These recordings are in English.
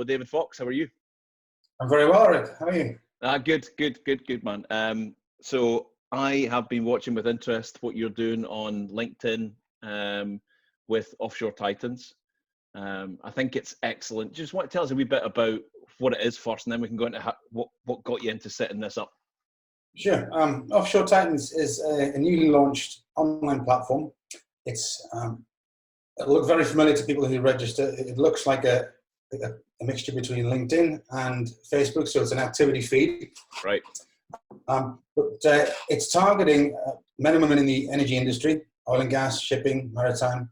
Hello, David Fox. How are you? I'm very well, Rick. How are you? Good, man. So I have been watching with interest what you're doing on LinkedIn with Offshore Titans. I think it's excellent. Just want to tell us a wee bit about what it is first, and then we can go into what got you into setting this up. Sure. Offshore Titans is a newly launched online platform. It'll look very familiar to people who register. It looks like a mixture between LinkedIn and Facebook, so it's an activity feed. Right. But it's targeting men and women in the energy industry, oil and gas, shipping, maritime,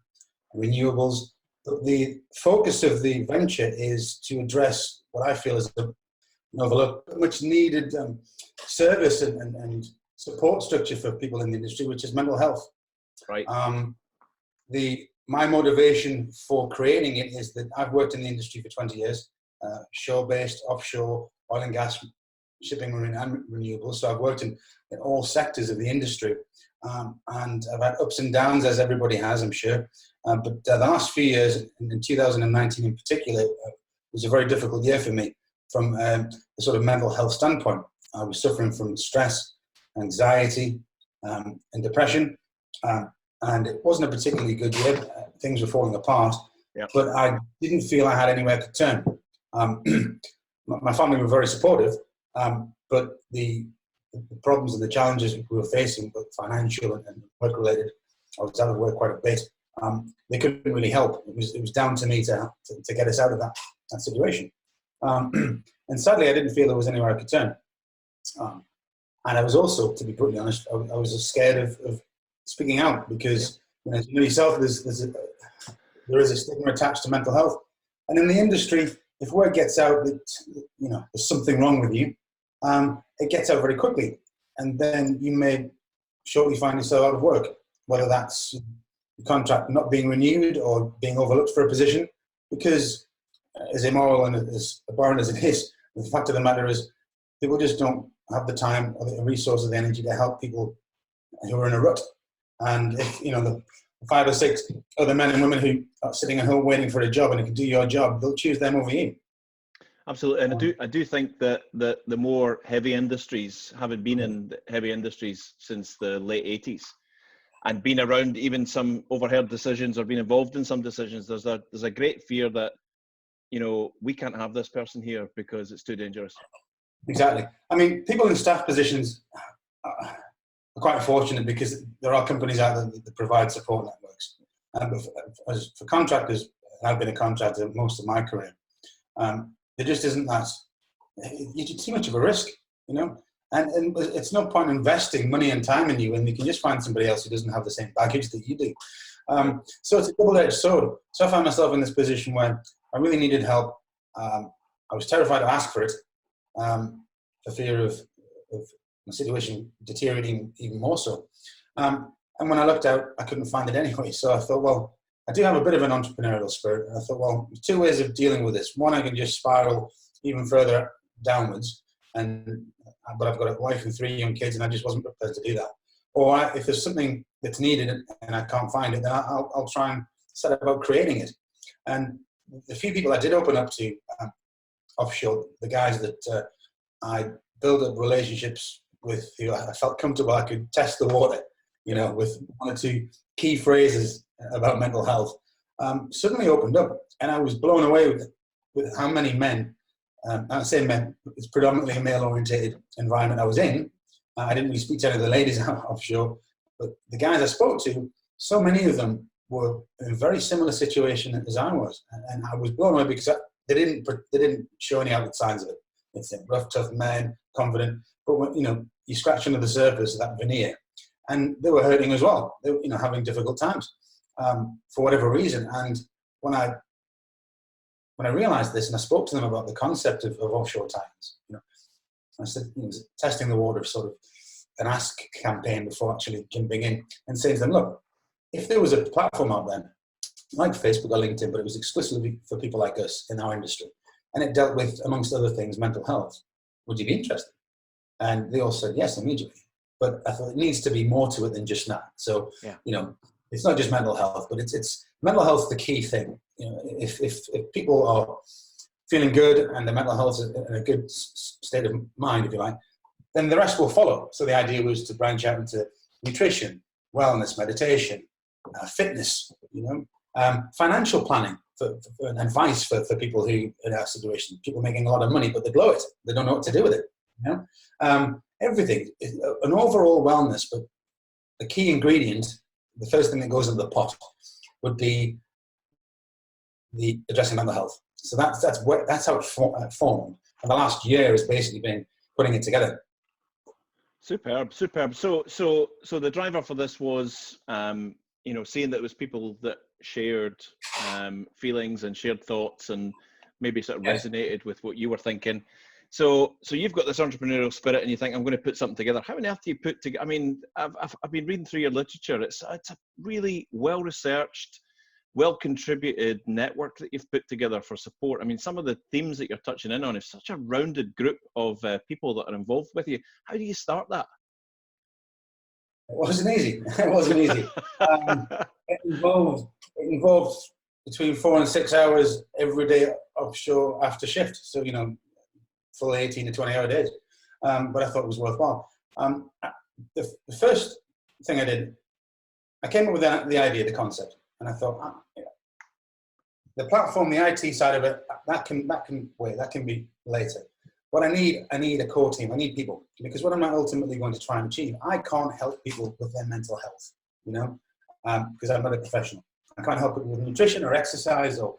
renewables. But the focus of the venture is to address what I feel is an overlooked, much needed service and support structure for people in the industry, which is mental health. Right. My motivation for creating it is that I've worked in the industry for 20 years, shore-based, offshore, oil and gas, shipping, marine, and renewables. So I've worked in all sectors of the industry, and I've had ups and downs, as everybody has, I'm sure. But the last few years, in 2019 in particular, was a very difficult year for me from a sort of mental health standpoint. I was suffering from stress, anxiety, and depression. And it wasn't a particularly good year. Things were falling apart, yep. But I didn't feel I had anywhere to turn. My family were very supportive, but the problems and the challenges we were facing, both financial and work-related, I was out of work quite a bit. They couldn't really help. It was down to me to get us out of that situation. And sadly, I didn't feel there was anywhere I could turn. And I was also, to be brutally honest, I was scared of speaking out because, you know yourself, there is a stigma attached to mental health. And in the industry, if word gets out that, there's something wrong with you, it gets out very quickly. And then you may shortly find yourself out of work, whether that's your contract not being renewed or being overlooked for a position, because as immoral and as abhorrent as it is, the fact of the matter is people just don't have the time or the resources, the energy to help people who are in a rut. And if, the 5 or 6 other men and women who are sitting at home waiting for a job and who can do your job, they'll choose them over you. Absolutely. And I do think that the more heavy industries, having been in heavy industries since the late 80s and been around even some overheard decisions or been involved in some decisions, there's a great fear that, we can't have this person here because it's too dangerous. Exactly. I mean, people in staff positions are quite fortunate because there are companies out there that provide support networks. But for contractors, and I've been a contractor most of my career, there just isn't that. It's too much of a risk, and it's no point investing money and time in you when you can just find somebody else who doesn't have the same baggage that you do. So it's a double-edged sword. So I found myself in this position where I really needed help. I was terrified to ask for it, for fear of my situation deteriorating even more so. And when I looked out, I couldn't find it anyway. So I thought, well, I do have a bit of an entrepreneurial spirit. And I thought, well, there's 2 ways of dealing with this. One, I can just spiral even further downwards. But I've got a wife and 3 young kids, and I just wasn't prepared to do that. Or if there's something that's needed and I can't find it, then I'll try and set about creating it. And the few people I did open up to offshore, the guys that I built up relationships with who I felt comfortable I could test the water, with 1 or 2 key phrases about mental health, suddenly opened up. And I was blown away with how many men, I say men, it's predominantly a male-orientated environment I was in. I didn't really speak to any of the ladies offshore, but the guys I spoke to, so many of them were in a very similar situation as I was. And I was blown away because they didn't show any outward signs of it. It's a rough, tough man, confident, but when, you scratch under the surface of that veneer, and they were hurting as well. They were, having difficult times for whatever reason. And when I realized this and I spoke to them about the concept of Offshore Titans, I said, testing the water, sort of an ask campaign before actually jumping in and saying to them, look, if there was a platform out there like Facebook or LinkedIn, but it was exclusively for people like us in our industry, and it dealt with, amongst other things, mental health, would you be interested? And they all said yes immediately. But I thought it needs to be more to it than just that. So, it's not just mental health, but it's mental health the key thing. If people are feeling good and the mental health is in a good state of mind, if you like, then the rest will follow. So the idea was to branch out into nutrition, wellness, meditation, fitness, financial planning and advice for people who in our situation, people making a lot of money, but they blow it. They don't know what to do with it. Everything, an overall wellness, but the key ingredient, the first thing that goes into the pot would be the addressing mental health. So that's how it formed. And the last year has basically been putting it together. Superb. So the driver for this was, seeing that it was people that shared feelings and shared thoughts and maybe sort of resonated with what you were thinking. So you've got this entrepreneurial spirit and you think, I'm going to put something together. How on earth do you put together? I mean, I've been reading through your literature. It's a really well-researched, well-contributed network that you've put together for support. I mean, some of the themes that you're touching in on is such a rounded group of people that are involved with you. How do you start that? It wasn't easy. It involved between 4 and 6 hours every day offshore after shift. So, full 18 to 20 hour days. But I thought it was worthwhile. The first thing I did, I came up with the idea, the concept. And I thought, the platform, the IT side of it, that can wait. That can be later. What I need a core team. I need people, because what am I ultimately going to try and achieve? I can't help people with their mental health, because I'm not a professional. I can't help people with nutrition or exercise or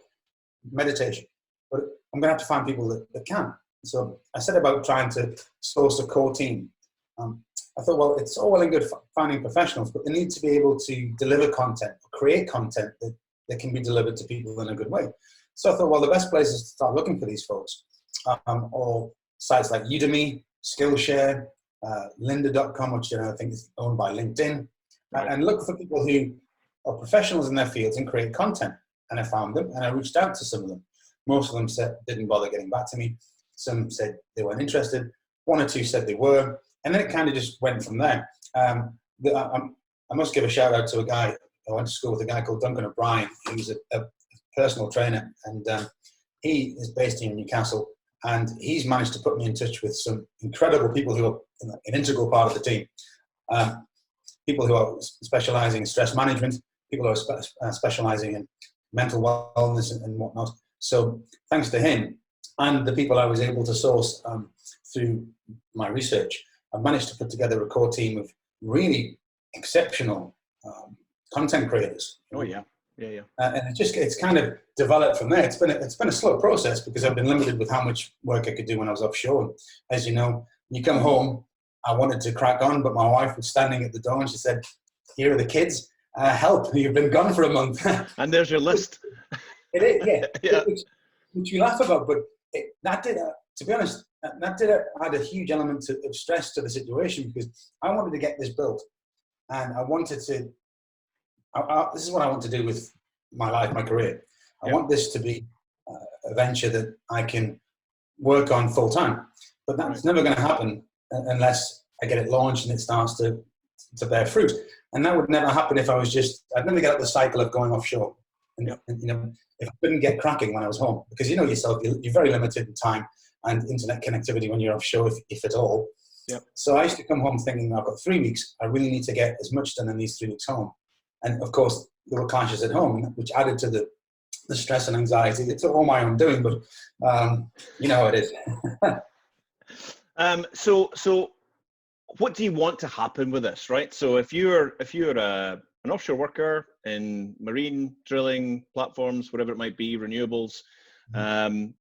meditation, but I'm going to have to find people that can. So I set about trying to source a core team. I thought, well, it's all well and good finding professionals, but they need to be able to deliver content, create content that can be delivered to people in a good way. So I thought, well, the best place is to start looking for these folks, or sites like Udemy, Skillshare, lynda.com, which I think is owned by LinkedIn, and look for people who are professionals in their fields and create content. And I found them, and I reached out to some of them. Most of them didn't bother getting back to me. Some said they weren't interested. 1 or 2 said they were. And then it kind of just went from there. I must give a shout out to a guy. I went to school with a guy called Duncan O'Brien. He was a personal trainer, and he is based in Newcastle. And he's managed to put me in touch with some incredible people who are an integral part of the team. People who are specializing in stress management, people who are specializing in mental wellness and whatnot. So thanks to him and the people I was able to source through my research, I've managed to put together a core team of really exceptional content creators. Oh yeah. And it's kind of developed from there. It's been a slow process because I've been limited with how much work I could do when I was offshore. And as you know, you come home, I wanted to crack on, but my wife was standing at the door and she said, "Here are the kids. Help! You've been gone for a month." And there's your list. It is, yeah. Which we laugh about, but to be honest, that did add a huge element of stress to the situation, because I wanted to get this built, and I wanted to. This is what I want to do with my life, my career. I want this to be a venture that I can work on full time, but that's never going to happen unless I get it launched and it starts to bear fruit. And that would never happen if I'd never get out the cycle of going offshore. And if I couldn't get cracking when I was home, because you know yourself, you're very limited in time and internet connectivity when you're offshore, if at all. Yep. So I used to come home thinking, I've got 3 weeks. I really need to get as much done in these 3 weeks home. And of course, there were clashes at home, which added to the stress and anxiety. It's all my own doing, but you know how it is. So what do you want to happen with this, right? So if you're an offshore worker in marine drilling platforms, whatever it might be, renewables, and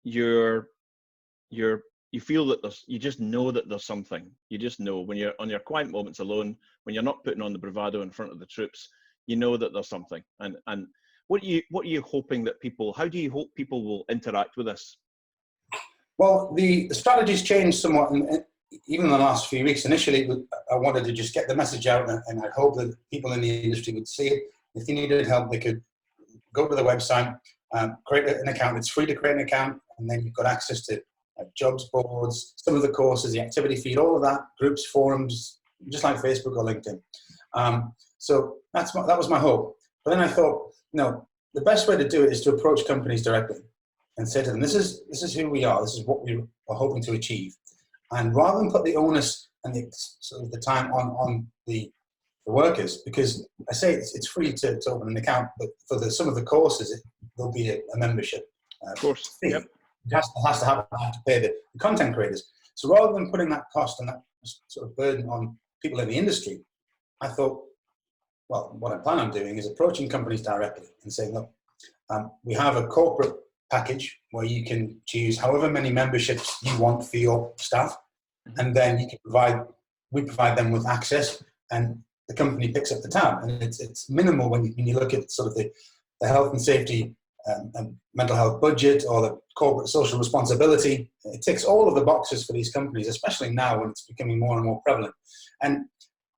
you feel that you just know that there's something. You just know when you're on your quiet moments alone, when you're not putting on the bravado in front of the troops, you know that there's something. And what are you hoping that how do you hope people will interact with this? Well, the strategy's changed somewhat, even in the last few weeks. Initially, I wanted to just get the message out, and I hope that people in the industry would see it. If they needed help, they could go to the website, create an account. It's free to create an account, and then you've got access to jobs boards, some of the courses, the activity feed, all of that, groups, forums, just like Facebook or LinkedIn. So that was my hope. But then I thought, no, the best way to do it is to approach companies directly and say to them, this is who we are, this is what we are hoping to achieve. And rather than put the onus and the, sort of the time on the workers, because I say it's free to open an account, but for some of the courses, there'll be a membership Of course. fee. Yep. It has to have to pay the content creators. So rather than putting that cost and that sort of burden on people in the industry, I thought, well, what I plan on doing is approaching companies directly and saying, look, we have a corporate package where you can choose however many memberships you want for your staff, and then we provide them with access, and the company picks up the tab. And it's minimal when you look at sort of the health and safety and mental health budget or the corporate social responsibility. It ticks all of the boxes for these companies, especially now when it's becoming more and more prevalent. And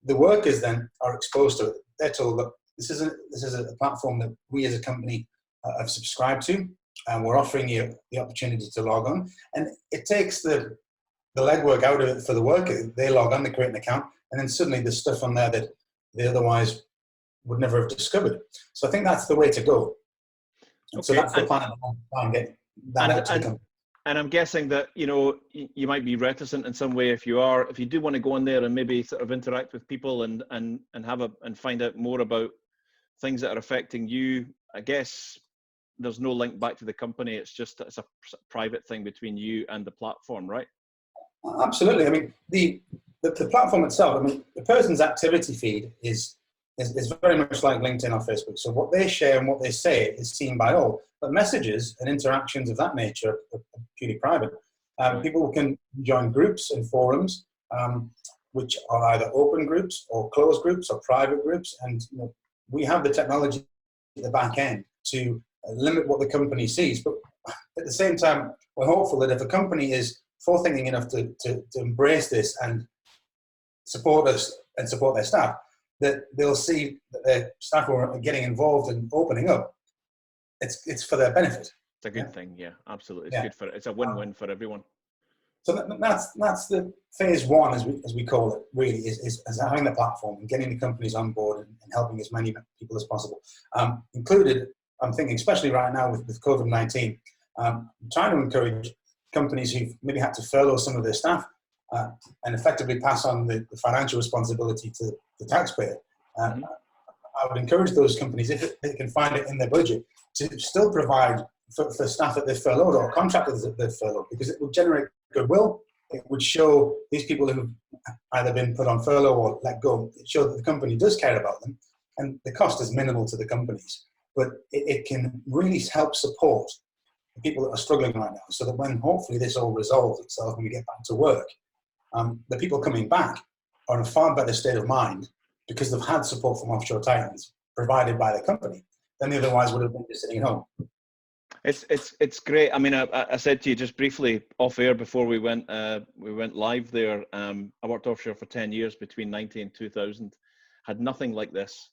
the workers then are exposed to it. They're told that this is a platform that we as a company have subscribed to, and we're offering you the opportunity to log on. And it takes the legwork out of it for the worker. They log on, they create an account, and then suddenly there's stuff on there that they otherwise would never have discovered. So I think that's the way to go. Okay. So that's the plan. Getting that out to the company. And I'm guessing that, you might be reticent in some way if you do want to go on there and maybe sort of interact with people and find out more about things that are affecting you. I guess there's no link back to the company. It's a private thing between you and the platform, right? Absolutely. I mean, the platform itself, I mean, the person's activity feed is very much like LinkedIn or Facebook. So what they share and what they say is seen by all. But messages and interactions of that nature are purely private. People can join groups and forums, which are either open groups or closed groups or private groups. And we have the technology at the back end to limit what the company sees. But at the same time, we're hopeful that if a company is forethinking enough to embrace this and support us and support their staff, that they'll see that their staff are getting involved and opening up. It's for their benefit. It's a good thing, yeah, absolutely. It's good it's a win-win for everyone. So that's the phase one, as we call it, really, is having the platform and getting the companies on board and helping as many people as possible. Included, I'm thinking, especially right now with COVID-19, trying to encourage companies who've maybe had to furlough some of their staff and effectively pass on the financial responsibility to the taxpayer. I would encourage those companies, if they can find it in their budget, to still provide for staff that they've furloughed or contractors that they've furloughed, because it would generate goodwill. It would show these people who've either been put on furlough or let go, it showed that the company does care about them, and the cost is minimal to the companies. But it can really help support the people that are struggling right now, so that when hopefully this all resolves itself and we get back to work, the people coming back are in a far better state of mind because they've had support from Offshore Titans provided by the company than they otherwise would have been just sitting at home. It's great. I mean, I said to you just briefly off air before we went live there. I worked offshore for 10 years between 90 and 2000. Had nothing like this.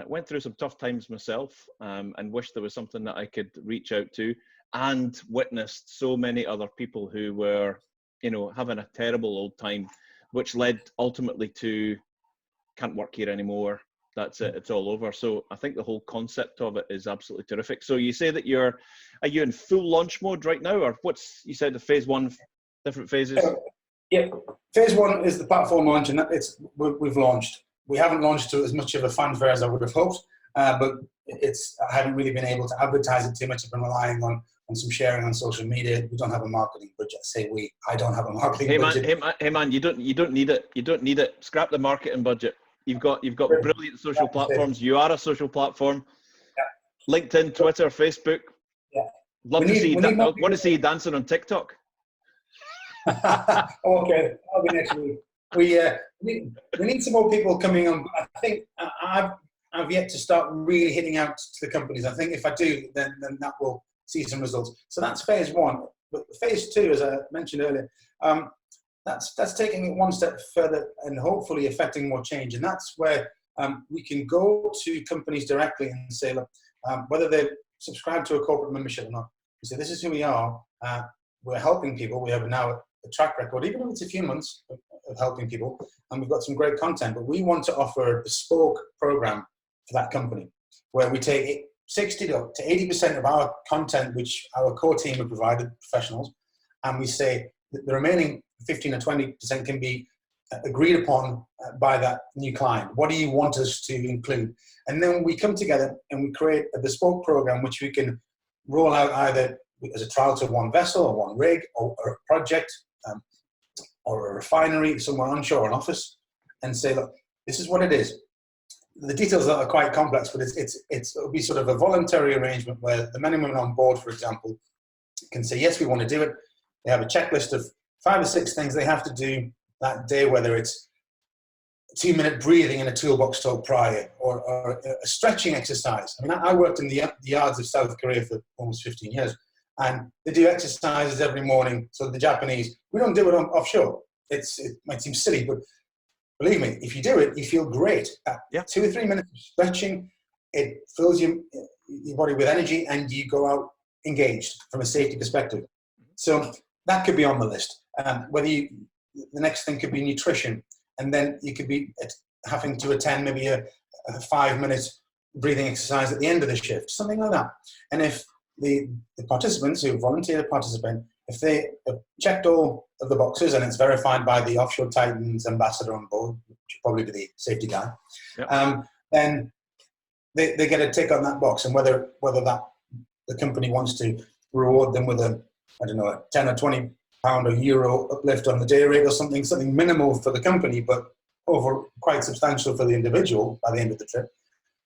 Went through some tough times myself, and wished there was something that I could reach out to, and witnessed so many other people who were, having a terrible old time, which led ultimately to can't work here anymore. That's it. It's all over. So I think the whole concept of it is absolutely terrific. So you say that are you in full launch mode right now, or you said the phase one, different phases? Yeah, phase one is the platform launch, and we've launched. We haven't launched to as much of a fanfare as I would have hoped, but I haven't really been able to advertise it too much. I've been relying on some sharing on social media. We don't have a marketing budget. I don't have a marketing budget. Hey man, you don't need it. You don't need it. Scrap the marketing budget. You've got brilliant social platforms. You are a social platform. Yeah. LinkedIn, Twitter, Facebook. Yeah. Want to see you dancing on TikTok. Okay, that'll be next week. We need some more people coming on. I think I've yet to start really hitting out to the companies. I think if I do, then that will see some results. So that's phase one. But phase two, as I mentioned earlier, that's taking it one step further and hopefully affecting more change. And that's where we can go to companies directly and say, look, whether they subscribe to a corporate membership or not, we say, this is who we are. We're helping people. We have now a track record, even if it's a few months of helping people, and we've got some great content, but we want to offer a bespoke program for that company where we take 60 to 80% of our content, which our core team have provided, professionals, and we say that the remaining 15 or 20% can be agreed upon by that new client. What do you want us to include? And then we come together and we create a bespoke program which we can roll out either as a trial to one vessel or one rig or a project or a refinery somewhere onshore or an office, and say, look, this is what it is. The details are quite complex, but it'll be sort of a voluntary arrangement where the men and women on board, for example, can say, yes, we want to do it. They have a checklist of 5 or 6 things they have to do that day, whether it's 2-minute breathing in a toolbox talk prior or a stretching exercise. I mean, I worked in the yards of South Korea for almost 15 years, and they do exercises every morning. So the Japanese, we don't do it offshore. It might seem silly, but believe me, if you do it, you feel great. 2 or 3 minutes of stretching, it fills your body with energy, and you go out engaged from a safety perspective. So that could be on the list. The next thing could be nutrition, and then you could be having to attend maybe a 5-minute breathing exercise at the end of the shift, something like that. And if the participants who volunteer to participate, if they have checked all of the boxes and it's verified by the Offshore Titans ambassador on board, which will probably be the safety guy, then they get a tick on that box. And whether that the company wants to reward them with a 10 or 20 pound or euro uplift on the day rate or something minimal for the company, but over quite substantial for the individual by the end of the trip,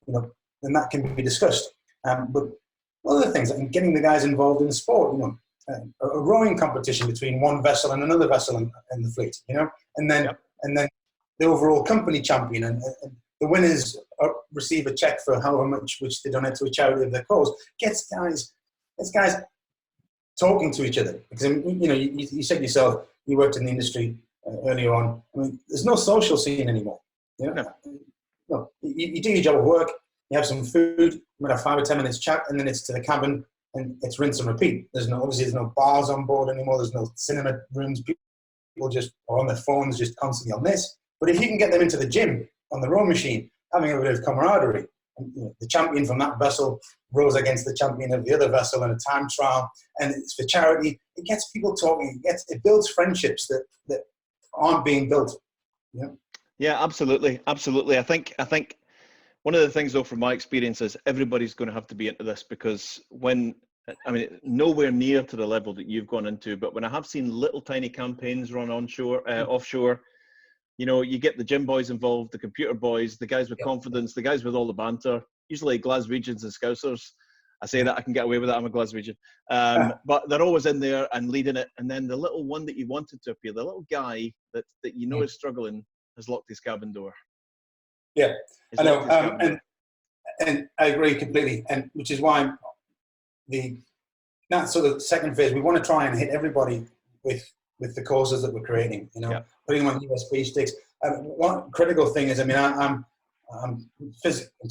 then that can be discussed. But other things, like getting the guys involved in sport, a rowing competition between one vessel and another vessel in the fleet, and then the overall company champion, and the winners receive a check for however much which they donate to a charity of their cause. Gets guys talking to each other, because you said yourself, you worked in the industry earlier on. I mean, there's no social scene anymore. No, you do your job of work, you have some food, you might have 5 or 10 minutes chat, and then it's to the cabin, and it's rinse and repeat. There's no bars on board anymore. There's no cinema rooms. People just are on their phones, just constantly on this. But if you can get them into the gym on the row machine, having a bit of camaraderie, and, the champion from that vessel rows against the champion of the other vessel in a time trial, and it's for charity. It gets people talking. It builds friendships that aren't being built. Yeah, absolutely. I think one of the things, though, from my experience, is everybody's going to have to be into this, because nowhere near to the level that you've gone into, but when I have seen little tiny campaigns run offshore, you get the gym boys involved, the computer boys, the guys with confidence, the guys with all the banter, usually Glaswegians and Scousers. I say that, I can get away with that, I'm a Glaswegian. But they're always in there and leading it. And then the little one that you wanted to appear, the little guy that is struggling, has locked his cabin door. Yeah, I know. And I agree completely. And which is why that sort of second phase, we want to try and hit everybody with the courses that we're creating, putting them on USB sticks. One critical thing is, I'm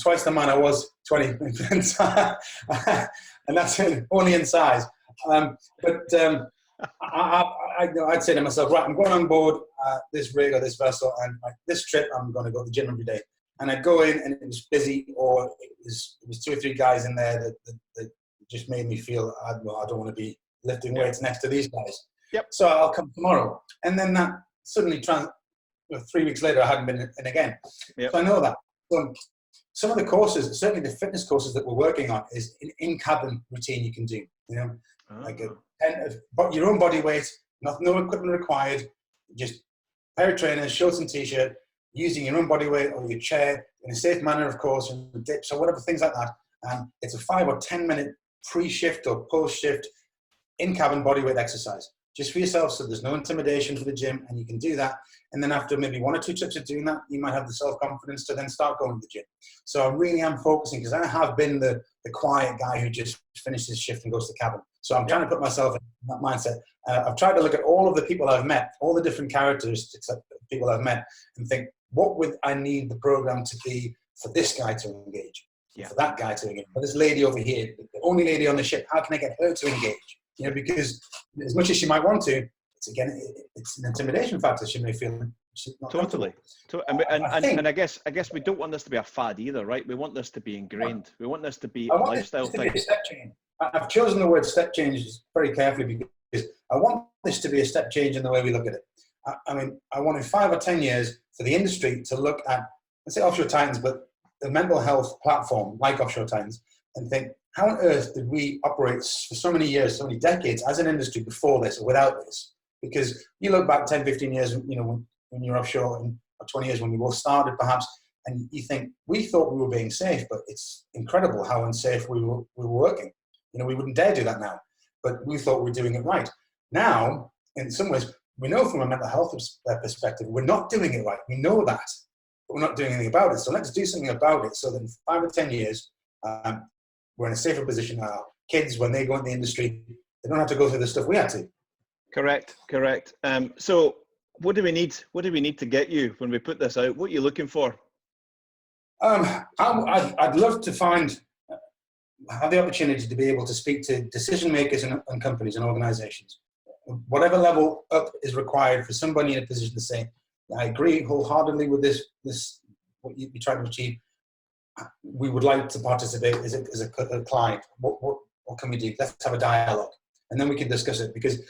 twice the man I was 20, and that's only in size. I'd say to myself, right, I'm going on board this rig or this vessel, and this trip I'm going to go to the gym every day. And I'd go in and it was busy, or it was 2 or 3 guys in there that just made me feel, I don't want to be lifting weights next to these guys. Yep. So I'll come tomorrow. And then that suddenly 3 weeks later, I hadn't been in again. Yep. So I know that. So some of the courses, certainly the fitness courses that we're working on, is an in-cabin routine you can do. Like your own body weight, no equipment required, just pair of trainers, shorts and t-shirt, using your own body weight or your chair in a safe manner, of course, and dips or whatever, things like that. It's a 5 or 10 minute pre-shift or post-shift in-cabin bodyweight exercise, just for yourself, so there's no intimidation for the gym, and you can do that. And then after maybe 1 or 2 trips of doing that, you might have the self-confidence to then start going to the gym. So I really am focusing, because I have been the quiet guy who just finishes his shift and goes to the cabin. So I'm trying to put myself in that mindset. I've tried to look at all of the people I've met, all the different characteristics of people I've met, and think, what would I need the program to be for this guy to engage? For that guy to engage? For this lady over here, the only lady on the ship, how can I get her to engage? Because as much as she might want to, it's an intimidation factor. She may feel which is not Totally. And I guess we don't want this to be a fad either, right? We want this to be ingrained. We want this to be a lifestyle thing. A step change. I've chosen the word step change very carefully because I want this to be a step change in the way we look at it. I mean, I want in 5 or 10 years for the industry to look at, let's say Offshore Titans, but the mental health platform like Offshore Titans, and think, how on earth did we operate for so many years, so many decades as an industry before this or without this? Because you look back 10, 15 years, when you're offshore, or 20 years when we both started perhaps, and you think, we thought we were being safe, but it's incredible how unsafe we were working. We wouldn't dare do that now, but we thought we were doing it right. Now, in some ways, we know from a mental health perspective, we're not doing it right. We know that, but we're not doing anything about it. So let's do something about it so that in 5 or 10 years, we're in a safer position. Our kids, when they go into the industry, they don't have to go through the stuff we had to. Correct. So what do we need? What do we need to get you when we put this out? What are you looking for? I'd love to have the opportunity to be able to speak to decision makers and companies and organizations. Whatever level up is required for somebody in a position to say, I agree wholeheartedly with this what you're trying to achieve. We would like to participate as a client. What can we do? Let's have a dialogue. And then we can discuss it, because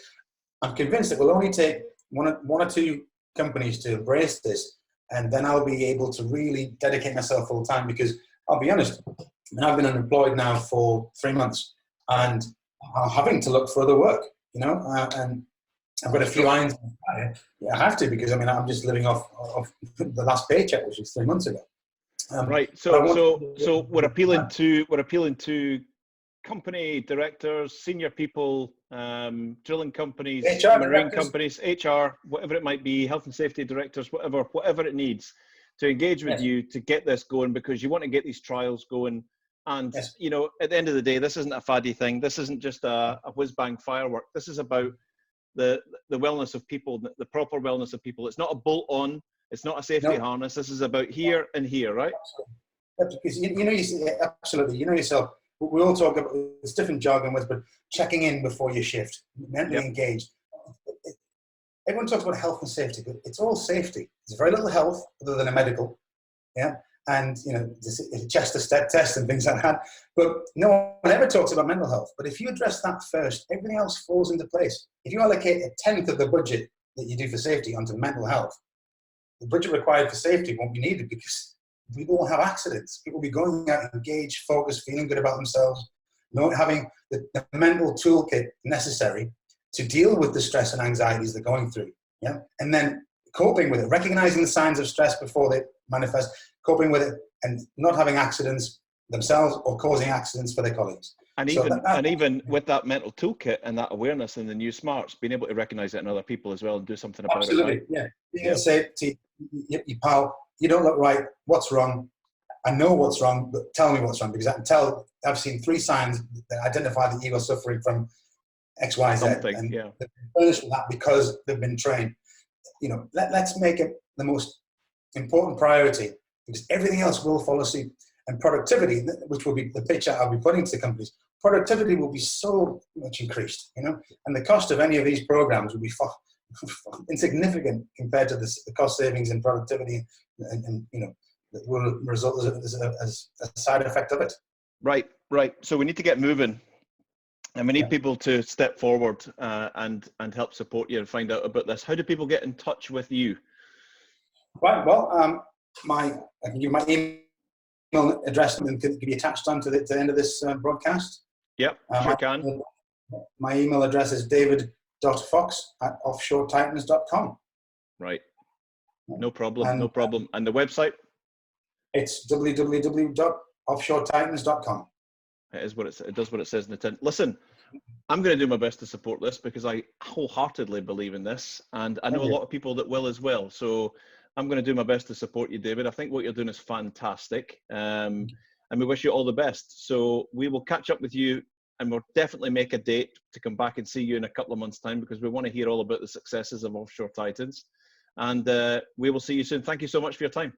I'm convinced it will only take one or two companies to embrace this, and then I'll be able to really dedicate myself full time. Because I'll be honest, I've been unemployed now for 3 months, and I'm having to look for other work, and I've got a few irons in the fire. Yeah, I have to, because I'm just living off the last paycheck, which was 3 months ago. Right. So we're appealing to company directors, senior people, drilling companies, HR marine directors. companies, HR, whatever it might be, health and safety directors, whatever it needs to engage with you to get this going, because you want to get these trials going. And, at the end of the day, this isn't a faddy thing. This isn't just a whiz-bang firework. This is about the wellness of people, the proper wellness of people. It's not a bolt-on. It's not a safety harness. This is about here and here, right? Because absolutely. Yourself, we all talk about, it's different jargon words, but checking in before your shift, mentally engaged. Everyone talks about health and safety, but it's all safety. There's very little health other than a medical, and a chest test and things like that. But no one ever talks about mental health. But if you address that first, everything else falls into place. If you allocate 1/10 of the budget that you do for safety onto mental health, the budget required for safety won't be needed, because people won't have accidents. People will be going out engaged, focused, feeling good about themselves, not having the mental toolkit necessary to deal with the stress and anxieties they're going through. And then coping with it, recognizing the signs of stress before they manifest, coping with it, and not having accidents themselves or causing accidents for their colleagues. And even with that mental toolkit and that awareness and the new smarts, being able to recognize it in other people as well and do something about it. Right? Yeah. You can say to your pal, you don't look right. What's wrong? I know what's wrong, but tell me what's wrong, because I can tell. I've seen 3 signs that identify that you are suffering from X, Y, Z, and they've been furnished with that because they've been trained. Let's make it the most important priority, because everything else will follow suit. And productivity, which will be the pitch I'll be putting to companies, productivity will be so much increased, and the cost of any of these programs will be insignificant compared to the cost savings and productivity, and that will result as a side effect of it. Right. So we need to get moving, and we need people to step forward and help support you and find out about this. How do people get in touch with you? Right. Well, I can give my email address and can be attached onto the end of this broadcast. Yep, sure can. My email address is david.fox@offshoretitans.com. Right. No problem. And the website? It's www.offshoretitans.com. It does what it says in the tin. Listen, I'm going to do my best to support this, because I wholeheartedly believe in this, and I know a lot of people that will as well. So I'm going to do my best to support you, David. I think what you're doing is fantastic, and we wish you all the best. So we will catch up with you, and we'll definitely make a date to come back and see you in a couple of months' time, because we want to hear all about the successes of Offshore Titans. And we will see you soon. Thank you so much for your time.